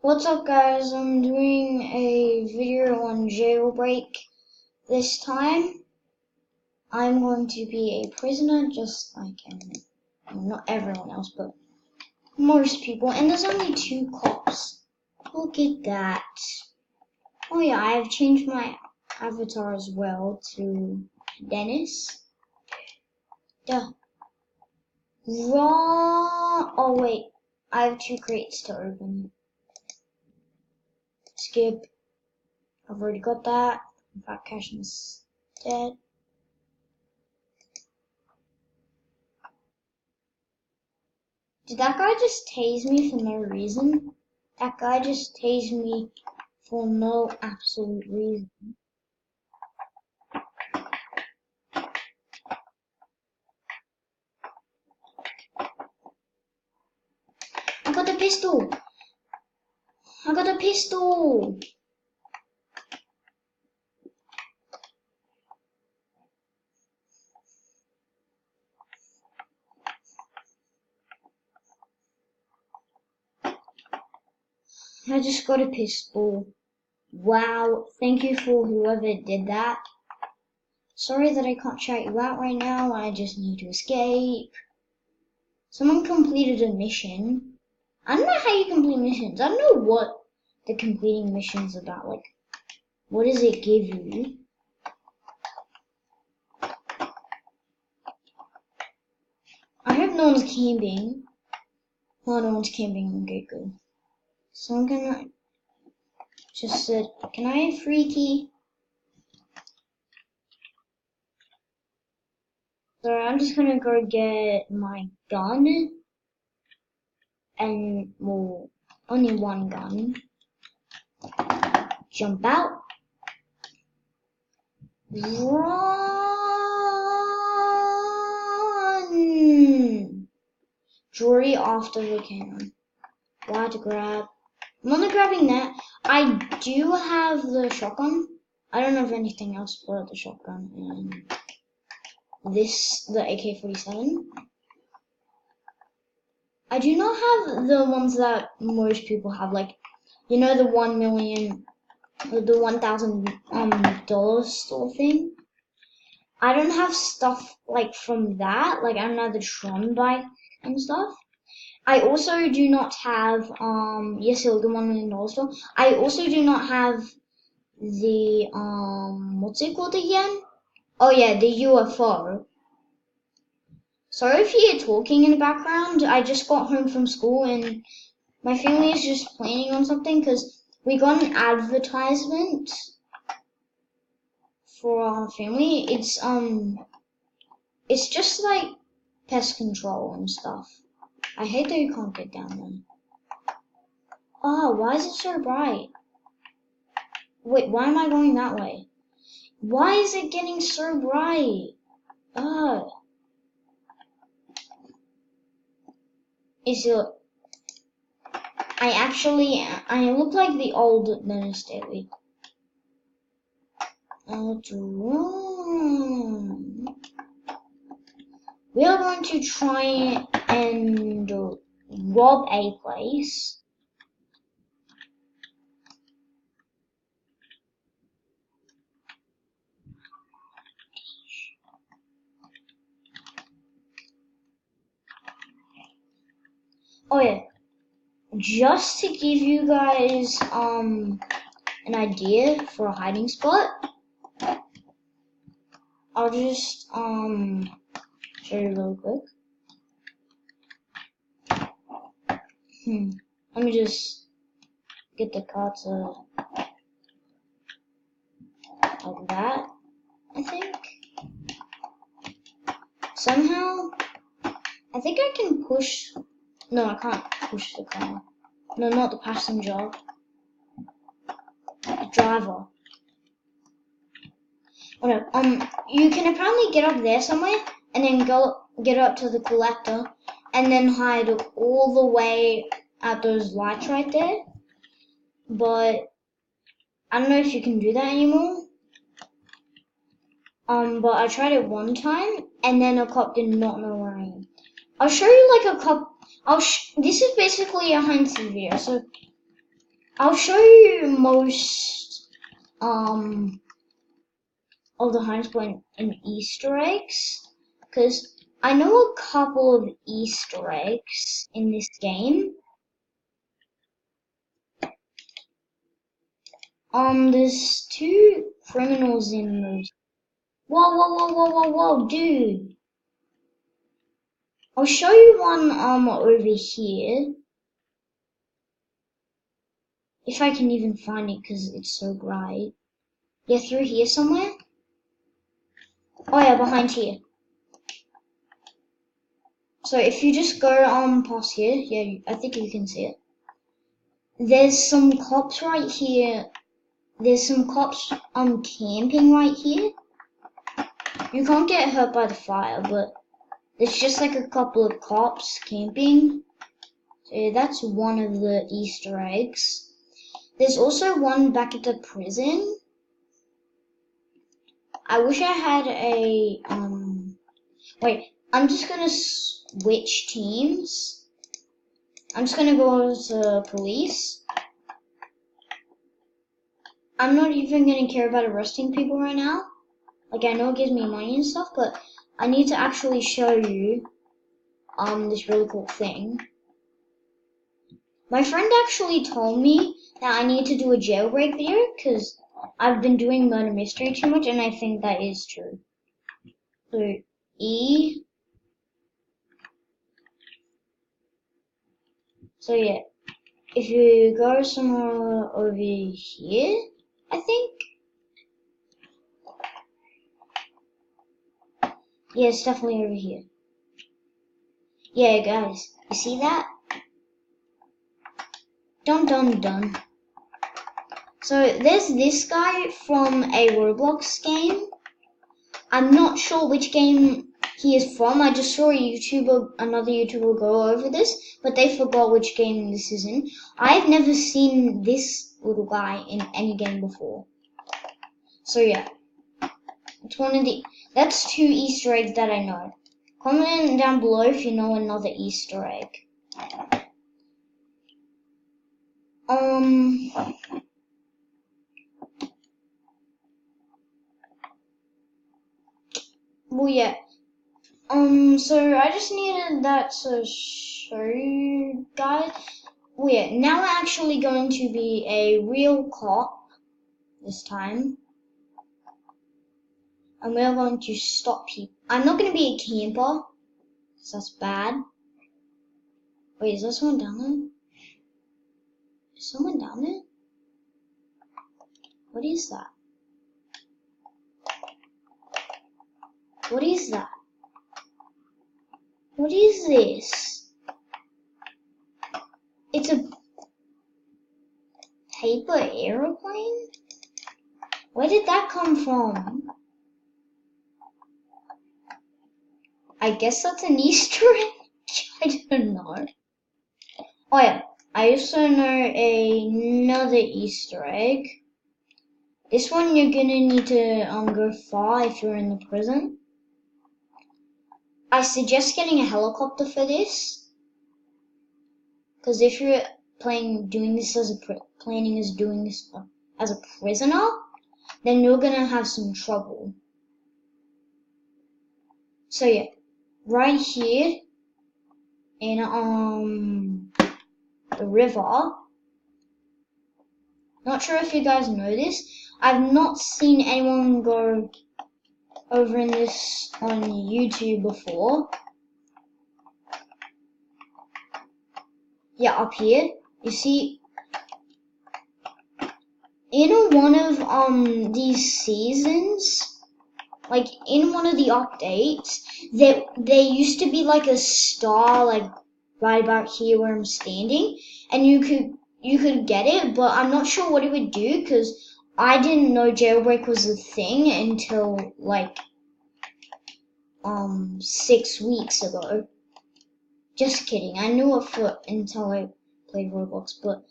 What's up guys, I'm doing a video on Jailbreak. This time, I'm going to be a prisoner just like not everyone else, but most people. And there's only 2 cops. Look at that. Oh yeah, I have changed my avatar as well to Dennis. Duh. Raw. Oh wait, I have 2 crates to open. Skip. I've already got that. In fact, Cashin's dead. Did that guy just tase me for no reason? That guy just tased me for no absolute reason. I got a pistol! I got a pistol! I just got a pistol. Wow, thank you for whoever did that. Sorry that I can't shout you out right now, I just need to escape. Someone completed a mission. I don't know how you complete missions. I don't know what the completing mission's about. Like, what does it give you? I hope no one's camping. Oh, no one's camping. Okay, good. So I'm gonna just said, can I have free key? So I'm just gonna go get my gun. And, well, only one gun. Jump out. Run! Jury after the cannon. Glad to grab. I'm only grabbing that. I do have the shotgun. I don't have anything else but the shotgun and the AK-47. I do not have the ones that most people have, like, you know, the 1 million, the $1,000 store thing. I don't have stuff like from that. Like, I don't have the Tron bike and stuff. I also do not have yes, the $1 million store. I also do not have the what's it called again? Oh yeah, the UFO. Sorry if you hear talking in the background. I just got home from school and my family is just planning on something because we got an advertisement for our family. It's just like pest control and stuff. I hate that you can't get down there. Oh, why is it so bright? Wait, why am I going that way? Why is it getting so bright? Is it? I look like the old Dennis Daly. We are going to try and rob a place. Oh yeah, just to give you guys an idea for a hiding spot, I'll just show you real quick. Let me just get the cards like that, I think. Somehow, I think I can push. No, I can't push the car. No, not the passenger. The driver. Oh no, you can apparently get up there somewhere and then get up to the collector and then hide all the way at those lights right there. But I don't know if you can do that anymore. But I tried it one time and then a cop did not know where I am. I'll show you like a cop. This is basically a hunting video. So I'll show you most of the Heinz Point and Easter eggs, because I know a couple of Easter eggs in this game. There's 2 criminals in those. Whoa, whoa, whoa, whoa, whoa, whoa, dude. I'll show you one over here. If I can even find it, because it's so bright. Yeah, through here somewhere. Oh yeah, behind here. So if you just go past here, yeah, I think you can see it. There's some cops right here. There's some cops camping right here. You can't get hurt by the fire, but it's just like a couple of cops camping. So yeah, that's one of the Easter eggs. There's also one back at the prison. I wish I had a wait, I'm just gonna switch teams. I'm just gonna go to police. I'm not even gonna care about arresting people right now. Like, I know it gives me money and stuff, but I need to actually show you this really cool thing. My friend actually told me that I need to do a jailbreak video because I've been doing murder mystery too much, and I think that is true. So E. So yeah, if you go somewhere over here, I think. Yeah, it's definitely over here. Yeah, guys, you see that? Dun dun dun. So there's this guy from a Roblox game. I'm not sure which game he is from. I just saw another YouTuber go over this, but they forgot which game this is in. I've never seen this little guy in any game before. So yeah, it's that's 2 Easter eggs that I know. Comment down below if you know another Easter egg. Well, yeah. So I just needed that to show you guys. Well, yeah, now we're actually going to be a real cop this time. And we're going to stop people. I'm not going to be a camper, because that's bad. Wait, is there someone down there? Is someone down there? What is that? What is that? What is this? It's a paper aeroplane? Where did that come from? I guess that's an Easter egg? I don't know. Oh yeah, I also know another Easter egg. This one you're gonna need to go far if you're in the prison. I suggest getting a helicopter for this, because if you're doing this as a prisoner, then you're gonna have some trouble. So yeah, right here in the river. Not sure if you guys know this. I've not seen anyone go over in this on YouTube before. Yeah, up here. You see, in one of these seasons, like in one of the updates, there used to be like a star like right about here where I'm standing, and you could get it, but I'm not sure what it would do because I didn't know jailbreak was a thing until like 6 weeks ago. Just kidding. I knew it until I played Roblox, but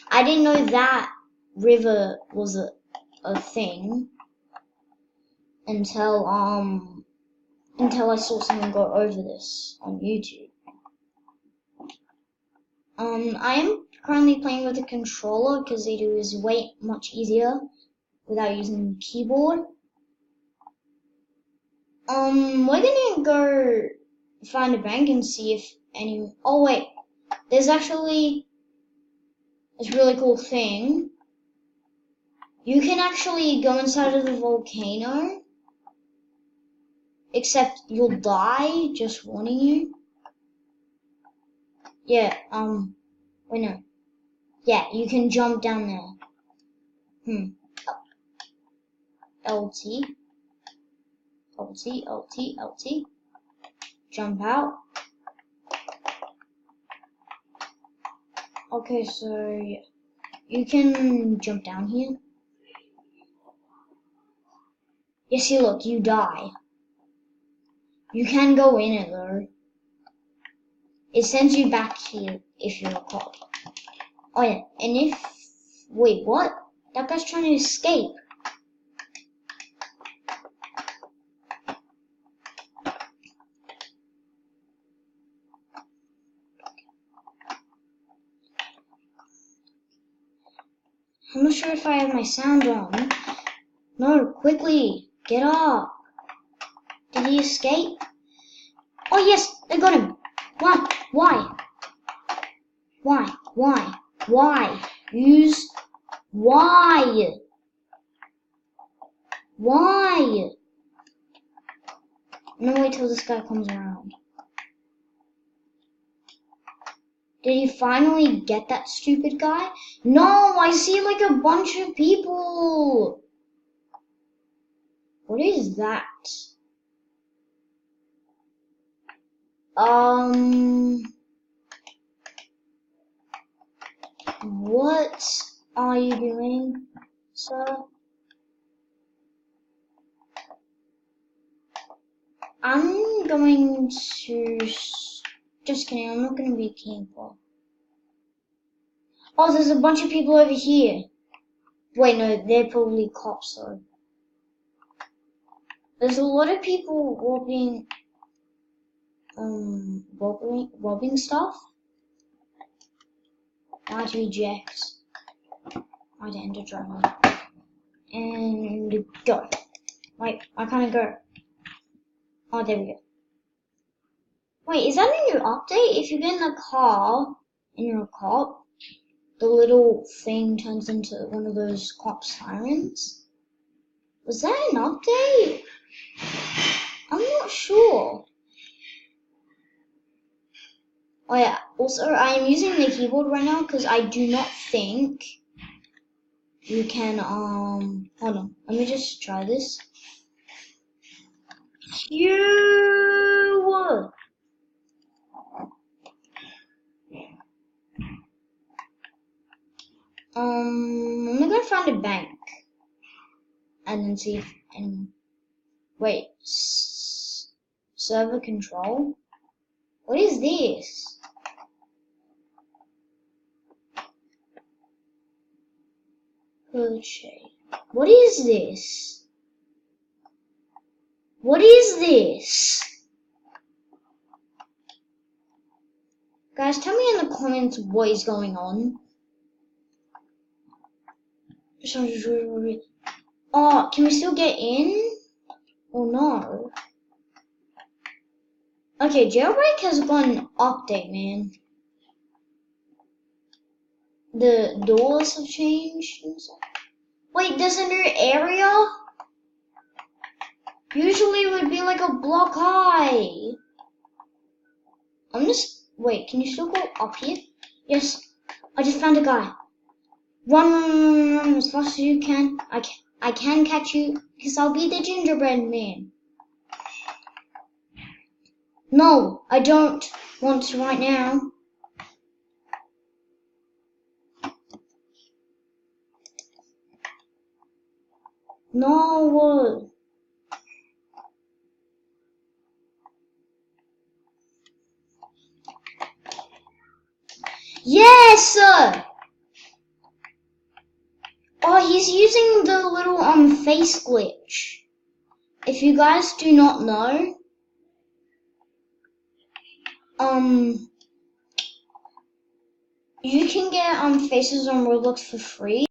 I didn't know that river was a thing until I saw someone go over this on YouTube. I am currently playing with a controller because it is way much easier without using the keyboard. We're gonna go find a bank and see if any. Oh wait, there's actually this really cool thing. You can actually go inside of the volcano, except you'll die. Just warning you. Yeah. Wait no. Yeah, you can jump down there. LT. Jump out. Okay, so yeah. You can jump down here. Yeah, see, look, you die. You can go in it though. It sends you back here if you're a cop. Oh yeah, and if... Wait, what? That guy's trying to escape. I'm not sure if I have my sound on. No, quickly, get up. Did he escape? Oh yes, they got him. Why? Use... Why? I'm gonna wait till this guy comes around. Did he finally get that stupid guy? No, I see like a bunch of people. What is that? What are you doing, sir? I'm going to... Just kidding, I'm not going to be a camper. Oh, there's a bunch of people over here. Wait, no, they're probably cops, though. There's a lot of people robbing stuff. I'd reject. I'd enter driving. And go. Wait, I can't go. Oh, there we go. Wait, is that a new update? If you get in a car and you're a cop, the little thing turns into one of those cop sirens? Was that an update? I'm not sure. Oh yeah, also I am using the keyboard right now because I do not think you can, hold on, let me just try this. I'm gonna find a bank and then see if anyone. Wait, server control? What is this? What is this? What is this? Guys, tell me in the comments what is going on. Oh, can we still get in? Oh no. Okay, jailbreak has gone update, man. The doors have changed and stuff. Wait, there's a new area? Usually it would be like a block high. Wait, can you still go up here? Yes, I just found a guy. Run as fast as you can. I can catch you because I'll be the gingerbread man. No, I don't want to right now. No. Yes, sir. Oh, he's using the little face glitch. If you guys do not know, You can get faces on Roblox for free.